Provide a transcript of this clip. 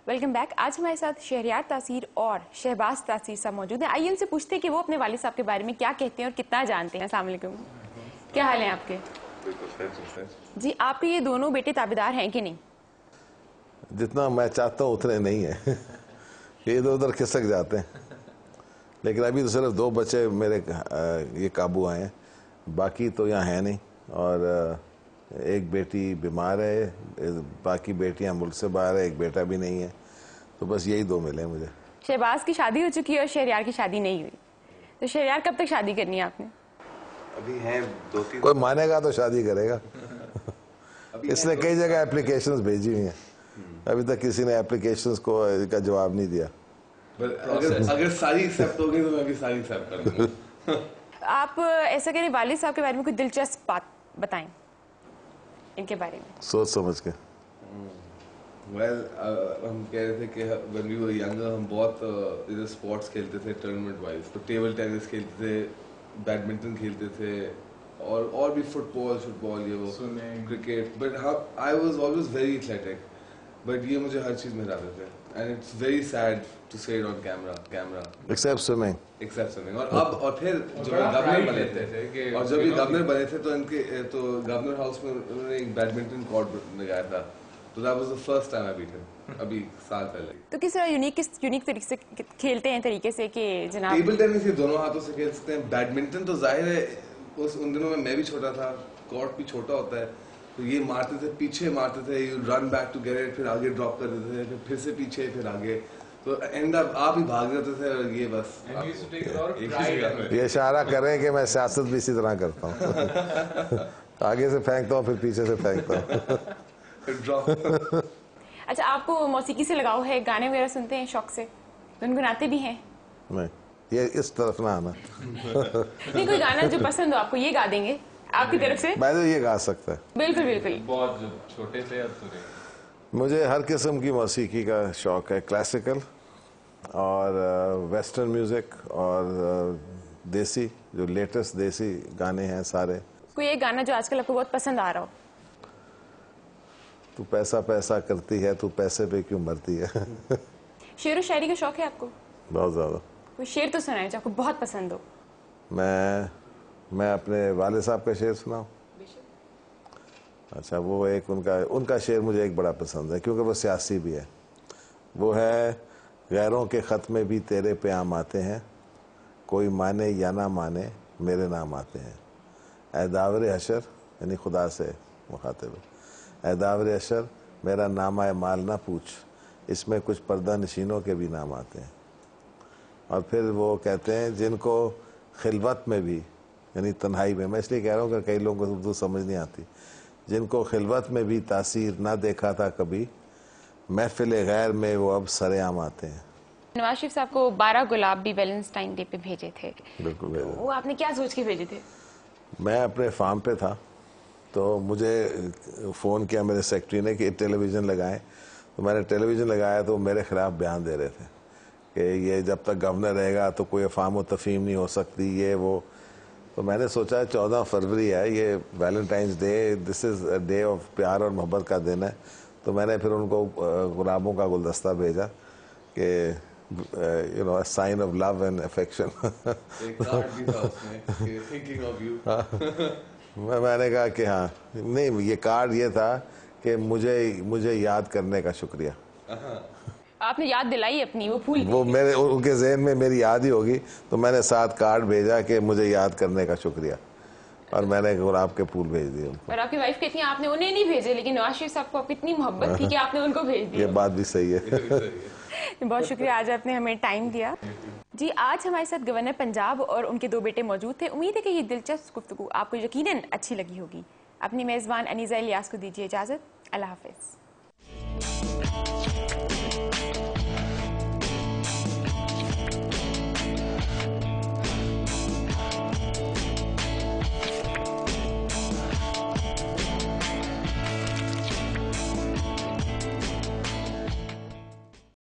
Welcome back. आज हमारे साथ शहरयार तासीर और शहबाज तासीर साहब मौजूद हैं। आइए उनसे पूछते हैं कि वो अपने वालिद साहब के बारे में क्या कहते हैं और कितना जानते हैं। अस्सलाम वालेकुम, क्या हाल है आपके? जी, आपके ये दोनों बेटे ताबेदार हैं कि नहीं? जितना मैं चाहता हूँ उतने नहीं है। ये इधर उधर खिसक जाते हैं, लेकिन अभी तो सिर्फ 2 बच्चे मेरे ये काबू आए हैं, बाकी तो यहाँ है नहीं। और एक बेटी बीमार है, बाकी बेटियां मुल्क से बाहर है, एक बेटा भी नहीं है, तो बस यही 2 मिले हैं मुझे। शहबाज की शादी हो चुकी है और शहरयार की शादी नहीं हुई, तो शहरयार कब तक शादी करनी है आपने? अभी हैं 2-3, कोई मानेगा तो शादी करेगा। इसने कई जगह एप्लीकेशंस भेजी हुई हैं, अभी तक किसी ने एप्लीकेशंस को का जवाब नहीं दिया। अगर सारी एक्सेप्ट हो गई तो मैं भी सारी एक्सेप्ट कर दूंगा। आप ऐसा करें, वालिद साहब के बारे में कोई दिलचस्प बात बताएं इनके बारे में, सोच समझ के। हम कह रहे थे कि when we were younger हम बहुत इधर स्पोर्ट्स खेलते थे टूर्नामेंट वाइज, तो टेबल टेनिस खेलते थे, बैडमिंटन खेलते थे, और भी फुटबॉल ये वो cricket, but I was always very athletic, but ये मुझे हर चीज में हराते थे, and it's very sad to say it on camera except swimming. और फिर जब गवर्नर बने थे तो इनके तो गवर्नर हाउस में उन्होंने एक बैडमिंटन कोर्ट लगाया था, तो that was the first time I beat him, अभी साल पहले। तो किस तरह यूनिक तरीके से खेलते हैं, तरीके से कि जनाब? टेबल टेनिस ये दोनों हाथों से खेल सकते हैं, बैडमिंटन तो जाहिर है उन दिनों में मैं भी छोटा था, कोर्ट भी छोटा होता है, तो ये मारते थे, पीछे मारते थे, you run back to get it, फिर आगे ड्रॉप कर देते थे, फिर से पीछे, फिर आगे, तो एंड अप आप ही भाग जाते थे, और ये बस ये इशारा कर रहे हैं कि मैं सियासत भी इसी तरह करता हूँ। आगे से फेंकता हूँ, फिर पीछे से फेंकता हूँ। अच्छा, आपको मौसीकी से लगाव है, गाने वगैरह सुनते हैं शौक से, गुनगुनाते भी हैं? नहीं, ये इस तरफ ना आना। नहीं, कोई गाना जो पसंद हो आपको, ये गा देंगे आपकी तरफ से? मैं तो ये गा सकता है। बिल्कुल बिल्कुल। बहुत छोटे थे अब तो। मुझे हर किस्म की मौसीकी का शौक है, क्लासिकल और वेस्टर्न म्यूजिक और देसी, जो लेटेस्ट देसी गाने हैं सारे। कोई एक गाना जो आजकल आपको बहुत पसंद आ रहा हो? तू पैसा पैसा करती है, तू पैसे पे क्यों मरती है। शेर व शायरी का शौक है आपको? बहुत ज्यादा। कोई शेर तो सुनाए जो आपको बहुत पसंद हो। मैं अपने वाले साहब का शेर सुनाऊं? अच्छा, वो एक उनका शेर मुझे एक बड़ा पसंद है, क्योंकि वो सियासी भी है। वो है, गैरों के ख़त में भी तेरे पे आम आते हैं, कोई माने या ना माने मेरे नाम आते हैं। ऐ दावरे हशर, यानी खुदा से मुखातिब, ऐ दावरे हशर मेरा नाम आए माल ना पूछ, इसमें कुछ पर्दा नशीनों के भी नाम आते हैं। और फिर वो कहते हैं, जिनको खिलवत में भी, यानी तन्हाई में, मैं इसलिए कह रहा हूँ कि कई लोगों को उर्दू समझ नहीं आती, जिनको खिलवत में भी तासीर ना देखा था कभी, महफिल गैर में वो अब सरेआम आते हैं। नवाज शरीफ साहब को 12 गुलाब भी वैलेंटाइन डे पे भेजे थे। बिल्कुल भेजे। वो आपने क्या सोच के भेजे थे? मैं अपने फार्म पे था, तो मुझे फ़ोन किया मेरे सेक्रेटरी ने कि टेलीविज़न लगाएं, तो मैंने टेलीविज़न लगाया, तो मेरे ख़िलाफ़ बयान दे रहे थे कि ये जब तक गवर्नर रहेगा तो कोई अफवाम व तफहीम नहीं हो सकती, ये वो। तो मैंने सोचा 14 फरवरी है, ये Valentine's day, this is a day of प्यार और मोहब्बत का दिन है, तो मैंने फिर उनको गुलाबों का गुलदस्ता भेजा कि you know, sign of love and affection. मैंने कहा कि हाँ, नहीं, ये कार्ड ये था कि मुझे याद करने का शुक्रिया। आपने याद दिलाई अपनी, वो भूल वो मेरे उनके ज़हन में मेरी याद ही होगी, तो मैंने साथ कार्ड भेजा कि मुझे याद करने का शुक्रिया, और मैंने गुलाब के फूल भेज दिए उनको। और आपकी वाइफ कहती हैं आपने उन्हें नहीं भेजे, लेकिन नवाज शरीफ साहब को आपकी इतनी मोहब्बत थी कि आपने उनको भेज दिया। ये बात भी सही है। बहुत शुक्रिया, आज आपने हमें टाइम दिया। जी, आज हमारे साथ गवर्नर पंजाब और उनके 2 बेटे मौजूद थे। उम्मीद है कि ये दिलचस्प गुफ्तगू आपको यकीनन अच्छी लगी होगी। अपनी मेज़बान अनीज़ा इलियास को दीजिए इजाज़त। अल्लाह हाफ़िज़।